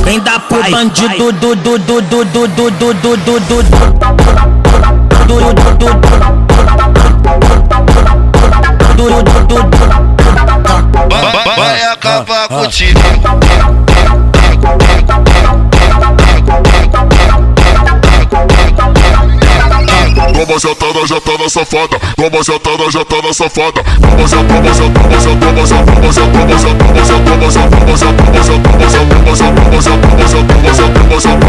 Vem dar pro bandido vai acabar contigo. Toma jatada safada, toma jatada safada, toma jatada safada.